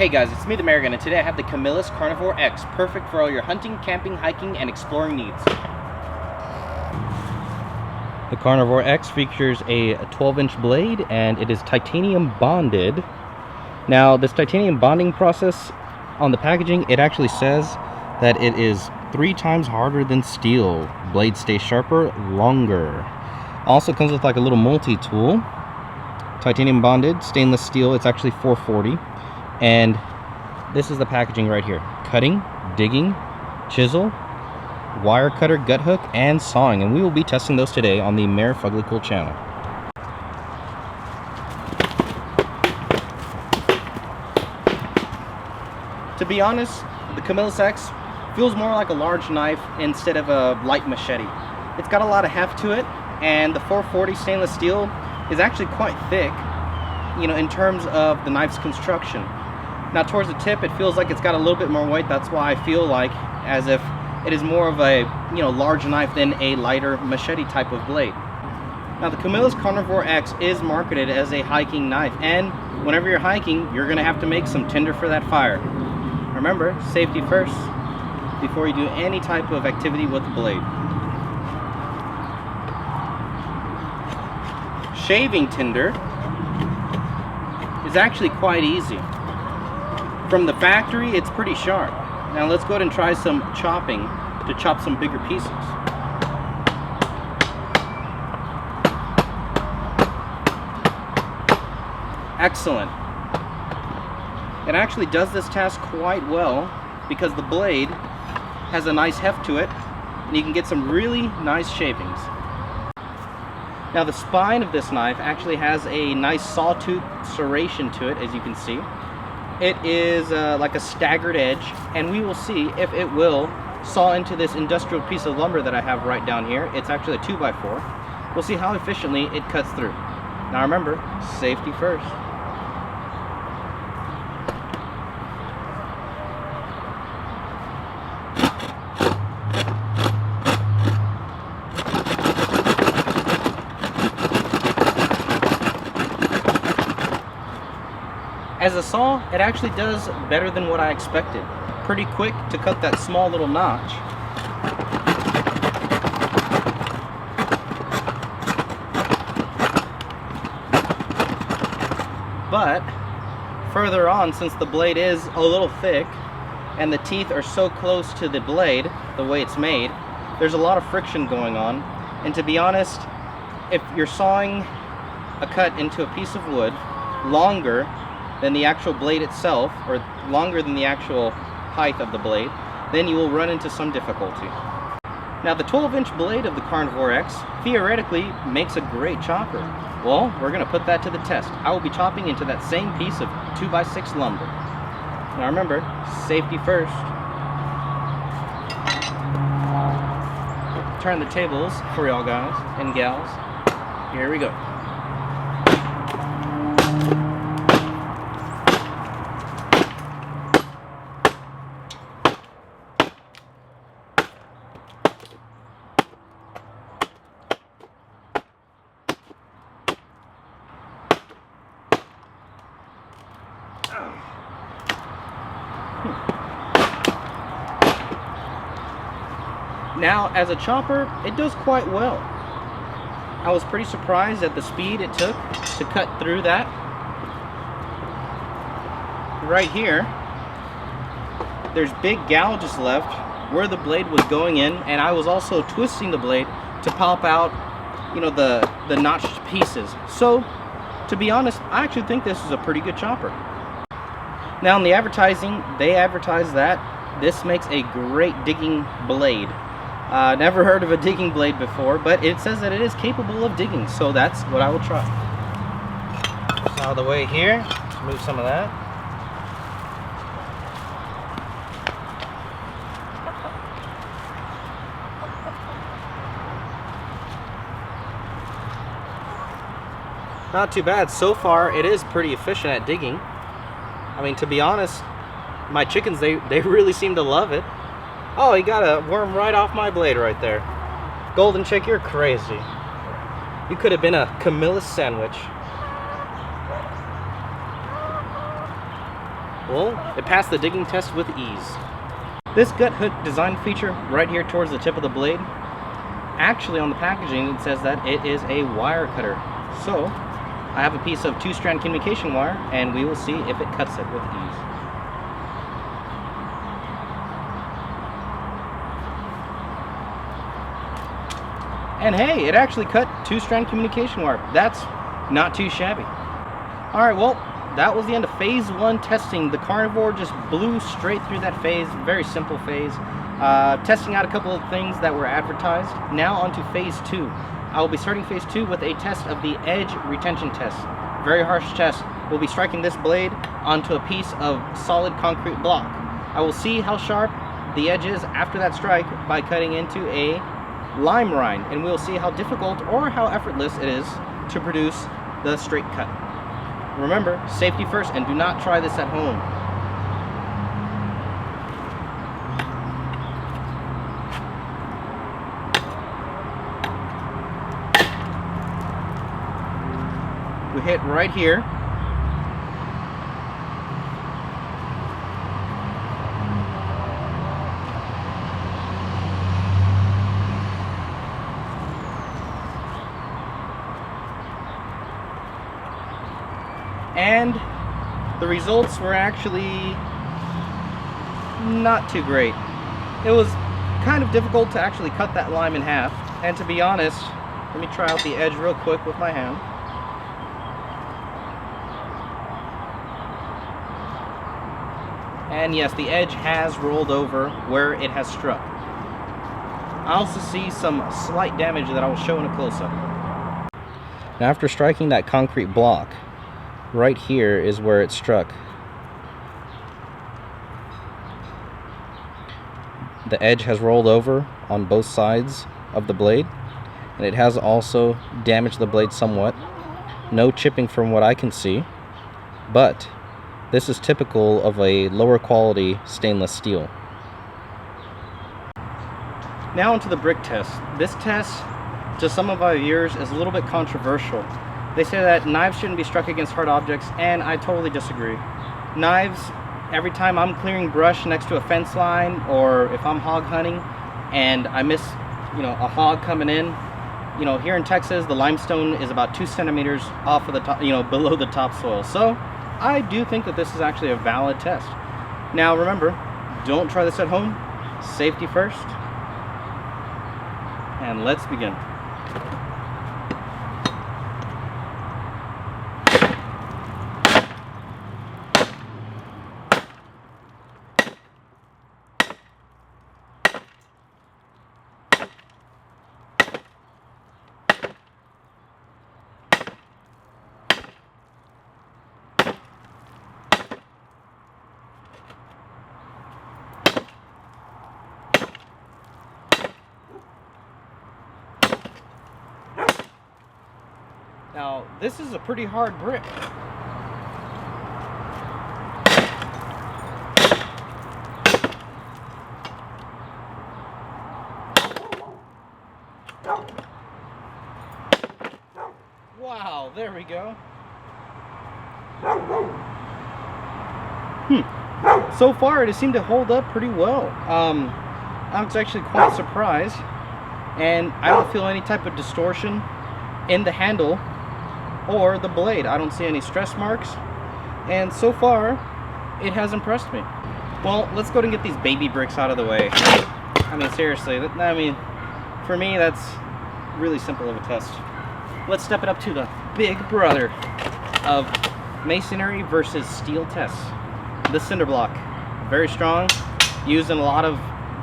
Hey guys, it's me, the American, and today I have the Camillus Carnivore X, perfect for all your hunting, camping, hiking, and exploring needs. The Carnivore X features a 12-inch blade, and it is titanium bonded. Now, this titanium bonding process, on the packaging, it actually says that it is 3 times harder than steel. Blades stay sharper, longer. Also comes with like a little multi-tool. Titanium bonded, stainless steel, it's actually 440. And this is the packaging right here. Cutting, digging, chisel, wire cutter, gut hook, and sawing. And we will be testing those today on the Fuglycool channel. To be honest, the Camillus X feels more like a large knife instead of a light machete. It's got a lot of heft to it, and the 440 stainless steel is actually quite thick, you know, in terms of the knife's construction. Now towards the tip, it feels like it's got a little bit more weight. That's why I feel like as if it is more of a, you know, large knife than a lighter machete type of blade. Now the Camillus Carnivore X is marketed as a hiking knife, and whenever you're hiking, you're gonna have to make some tinder for that fire. Remember, safety first before you do any type of activity with the blade. Shaving tinder is actually quite easy. From the factory, it's pretty sharp. Now let's go ahead and try some chopping to chop some bigger pieces. Excellent. It actually does this task quite well because the blade has a nice heft to it, and you can get some really nice shavings. Now the spine of this knife actually has a nice sawtooth serration to it, as you can see. It is like a staggered edge, and we will see if it will saw into this industrial piece of lumber that I have right down here. It's actually a 2x4. We'll see how efficiently it cuts through. Now remember, safety first. As a saw, it actually does better than what I expected. Pretty quick to cut that small little notch. But further on, since the blade is a little thick and the teeth are so close to the blade, the way it's made, there's a lot of friction going on. And to be honest, if you're sawing a cut into a piece of wood longer than the actual blade itself, or longer than the actual height of the blade, then you will run into some difficulty. Now the 12-inch blade of the Carnivore X theoretically makes a great chopper. Well, we're going to put that to the test. I will be chopping into that same piece of 2x6 lumber. Now remember, safety first. Turn the tables for y'all guys and gals. Here we go. Now, as a chopper, it does quite well. I was pretty surprised at the speed it took to cut through that. Right here, there's big gouges left where the blade was going in, and I was also twisting the blade to pop out, you know, the notched pieces. So, to be honest, I actually think this is a pretty good chopper. Now, in the advertising, they advertise that this makes a great digging blade. Never heard of a digging blade before, but it says that it is capable of digging, so that's what I will try. Out of the way here, let's move some of that. Not too bad. So far, it is pretty efficient at digging. I mean, to be honest, my chickens, they really seem to love it. Oh, he got a worm right off my blade right there. Golden chick, you're crazy. You could have been a Camillus sandwich. Well, it passed the digging test with ease. This gut hook design feature right here towards the tip of the blade, actually on the packaging it says that it is a wire cutter. So I have a piece of 2-strand communication wire and we will see if it cuts it with ease. And hey, it actually cut 2-strand communication wire. That's not too shabby. Alright, well, that was the end of phase 1 testing. The Carnivore just blew straight through that phase. Very simple phase. Testing out a couple of things that were advertised. Now on to phase 2. I will be starting phase 2 with a test of the edge retention test. Very harsh test. We'll be striking this blade onto a piece of solid concrete block. I will see how sharp the edge is after that strike by cutting into a lime rind, and we'll see how difficult or how effortless it is to produce the straight cut. Remember, safety first, and do not try this at home. We hit right here. And the results were actually not too great. It was kind of difficult to actually cut that lime in half. And to be honest, let me try out the edge real quick with my hand. And yes, the edge has rolled over where it has struck. I also see some slight damage that I will show in a close-up. Now after striking that concrete block, right here is where it struck. The edge has rolled over on both sides of the blade, and it has also damaged the blade somewhat. No chipping from what I can see, but this is typical of a lower quality stainless steel. Now onto the brick test. This test, to some of our viewers, is a little bit controversial. They say that knives shouldn't be struck against hard objects, and I totally disagree. Knives, every time I'm clearing brush next to a fence line, or if I'm hog hunting and I miss, a hog coming in, here in Texas, the limestone is about 2 centimeters off of the top, below the topsoil. So I do think that this is actually a valid test. Now remember, don't try this at home. Safety first. And let's begin. Now, this is a pretty hard brick. Wow, there we go. So far, it seemed to hold up pretty well. I was actually quite surprised, and I don't feel any type of distortion in the handle or the blade. I don't see any stress marks, and so far it has impressed me. Well, let's go ahead and get these baby bricks out of the way. I mean, seriously, for me that's really simple of a test. Let's step it up to the big brother of masonry versus steel tests. The cinder block, very strong, used in a lot of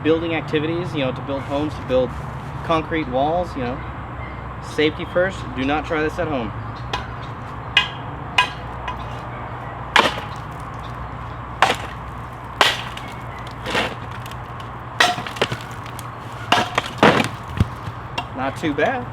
building activities, to build homes, to build concrete walls. Safety first, do not try this at home. Not too bad.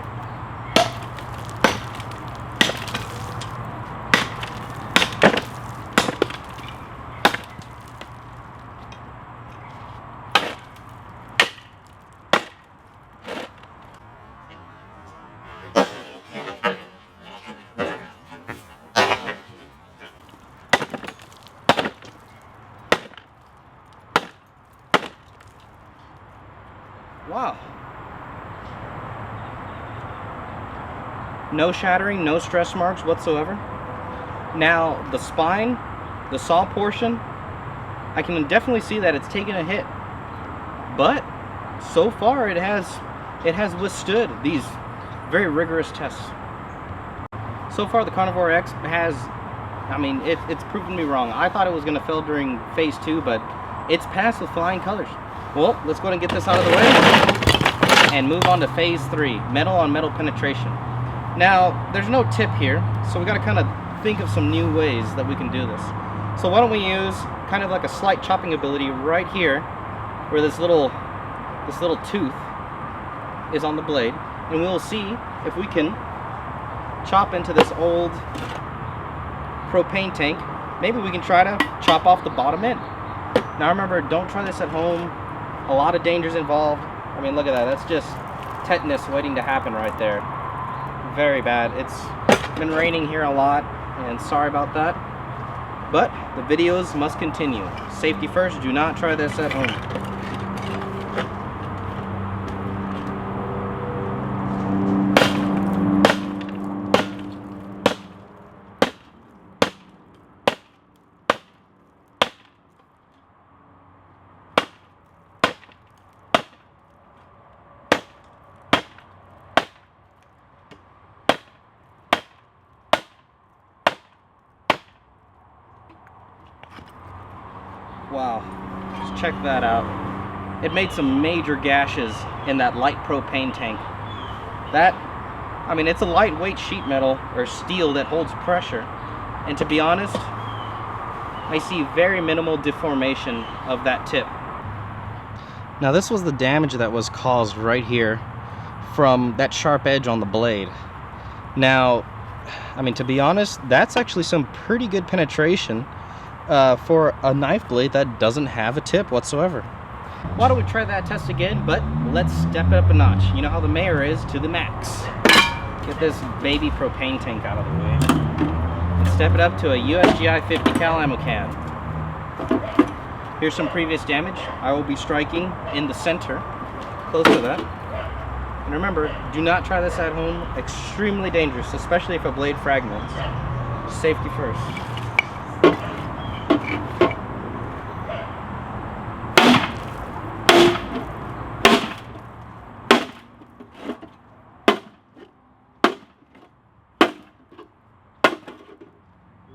Wow. No shattering, no stress marks whatsoever. Now the spine, the saw portion, I can definitely see that it's taken a hit, but so far it has withstood these very rigorous tests. So far the Carnivore X has, I mean, it's proven me wrong. I thought it was going to fail during phase 2, but it's passed with flying colors. Well, let's go ahead and get this out of the way and move on to phase 3, metal on metal penetration. Now, there's no tip here, so we got to kind of think of some new ways that we can do this. So why don't we use kind of like a slight chopping ability right here, where this little tooth is on the blade, and we'll see if we can chop into this old propane tank. Maybe we can try to chop off the bottom end. Now remember, don't try this at home. A lot of dangers involved. I mean, look at that. That's just tetanus waiting to happen right there. Very bad. It's been raining here a lot, and sorry about that. But the videos must continue. Safety first. Do not try this at home. Wow, just check that out. It made some major gashes in that light propane tank. That, I mean, it's a lightweight sheet metal or steel that holds pressure. And to be honest, I see very minimal deformation of that tip. Now this was the damage that was caused right here from that sharp edge on the blade. Now, I mean, to be honest, that's actually some pretty good penetration for a knife blade that doesn't have a tip whatsoever. Why don't we try that test again, but let's step it up a notch. You know how the mayor is to the max. Get this baby propane tank out of the way. And step it up to a USGI 50 cal ammo can. Here's some previous damage. I will be striking in the center, close to that. And remember, do not try this at home. Extremely dangerous, especially if a blade fragments. Safety first.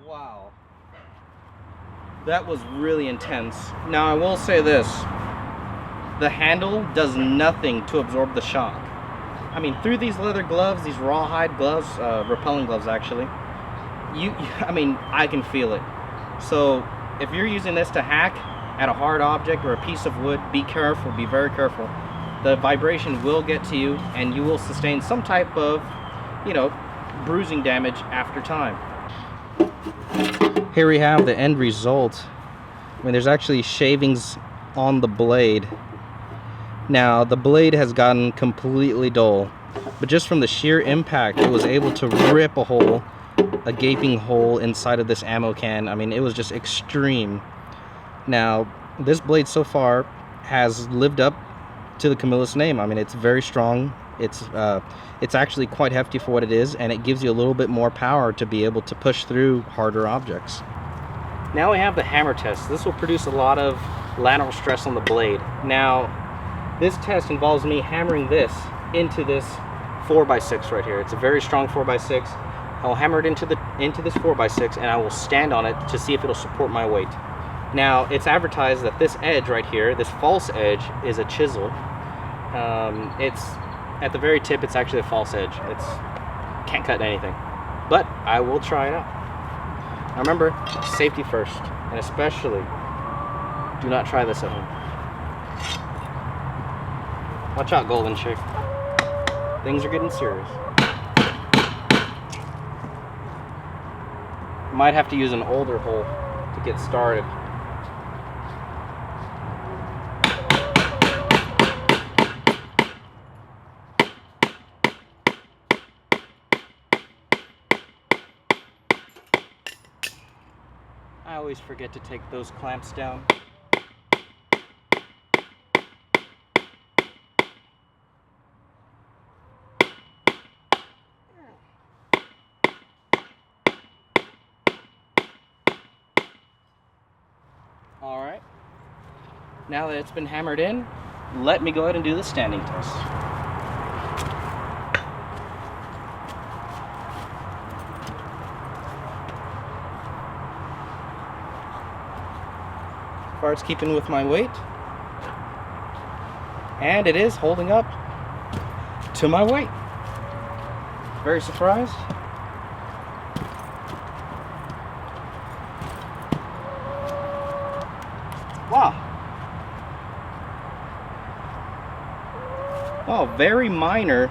Wow, that was really intense. Now I will say this, the handle does nothing to absorb the shock. I mean, through these leather gloves, these rawhide gloves, repelling gloves actually, I mean, I can feel it. So if you're using this to hack at a hard object or a piece of wood, be careful, be very careful. The vibration will get to you and you will sustain some type of, you know, bruising damage after time. Here we have the end result. I mean, there's actually shavings on the blade. Now, the blade has gotten completely dull, but just from the sheer impact, it was able to rip a hole, a gaping hole inside of this ammo can. I mean, it was just extreme. Now, this blade so far has lived up to the Camillus name. I mean, it's very strong. It's actually quite hefty for what it is, and it gives you a little bit more power to be able to push through harder objects. Now we have the hammer test. This will produce a lot of lateral stress on the blade. Now, this test involves me hammering this into this 4x6 right here. It's a very strong 4x6. I'll hammer it into this 4x6, and I will stand on it to see if it'll support my weight. Now, it's advertised that this edge right here, this false edge, is a chisel. It's at the very tip, it's actually a false edge. It's can't cut anything, but I will try it out. Now remember, safety first, and especially do not try this at home. Watch out, Golden Chick. Things are getting serious. Might have to use an older hole to get started. I always forget to take those clamps down. All right. Now that it's been hammered in, let me go ahead and do the standing test. As far as keeping with my weight, and it is holding up to my weight. Very surprised. Wow. Oh, a very minor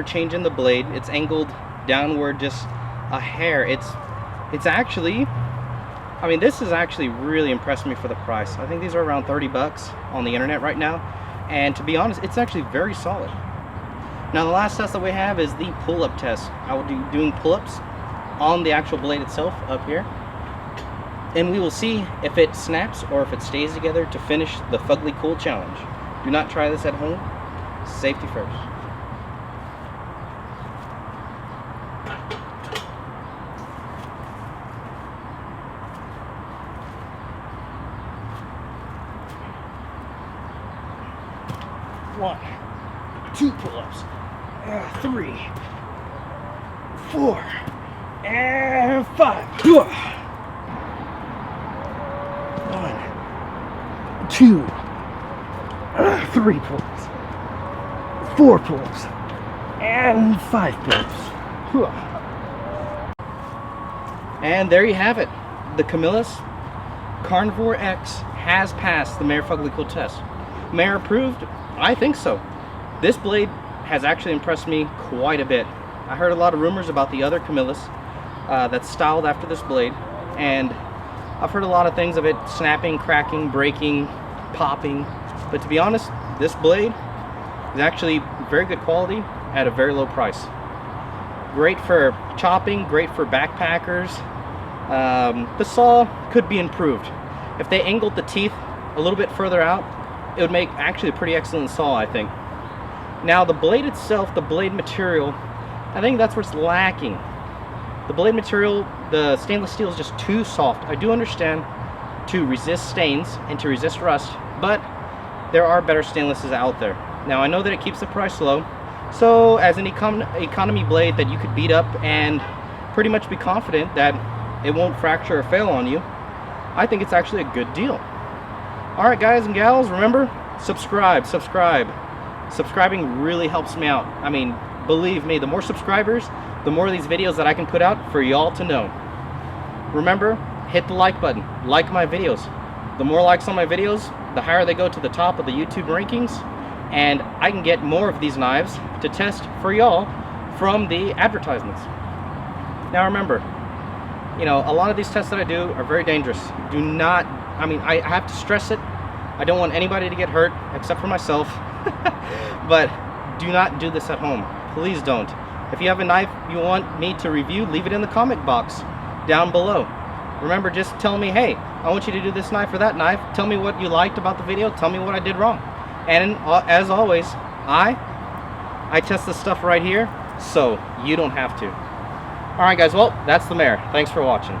change in the blade. It's angled downward just a hair. It's actually, I mean, this has actually really impressed me for the price. I think these are around 30 bucks on the internet right now. And to be honest, it's actually very solid. Now the last test that we have is the pull-up test. I will be doing pull-ups on the actual blade itself up here. And we will see if it snaps or if it stays together to finish the Fuglycool challenge. Do not try this at home. Safety first. One, 2 pull-ups, 3, 4, and 5. 1, 2, 3 pull-ups, 4 pull-ups, and 5 pull-ups. And there you have it. The Camillus Carnivore X has passed the Mayor Fuglycool test. Mayor approved? I think so. This blade has actually impressed me quite a bit. I heard a lot of rumors about the other Camillus that's styled after this blade, and I've heard a lot of things of it snapping, cracking, breaking, popping, but to be honest, this blade is actually very good quality at a very low price. Great for chopping, great for backpackers. The saw could be improved. If they angled the teeth a little bit further out, it would make actually a pretty excellent saw, I think. Now the blade itself, the blade material, I think that's what's lacking. The blade material, the stainless steel is just too soft. I do understand to resist stains and to resist rust, but there are better stainlesses out there. Now I know that it keeps the price low, so as an economy blade that you could beat up and pretty much be confident that it won't fracture or fail on you, I think it's actually a good deal. Alright guys and gals, remember, subscribe. Subscribing really helps me out. I mean, believe me, the more subscribers, the more of these videos that I can put out for y'all to know. Remember, hit the like button, like my videos. The more likes on my videos, the higher they go to the top of the YouTube rankings, and I can get more of these knives to test for y'all from the advertisements. Now remember, you know, a lot of these tests that I do are very dangerous. Do not, I mean, I have to stress it. I don't want anybody to get hurt except for myself. But do not do this at home. Please don't. If you have a knife you want me to review, leave it in the comment box down below. Remember, just tell me, hey, I want you to do this knife or that knife. Tell me what you liked about the video. Tell me what I did wrong. And as always, I test this stuff right here, so you don't have to. Alright guys, well, that's the Mayor. Thanks for watching.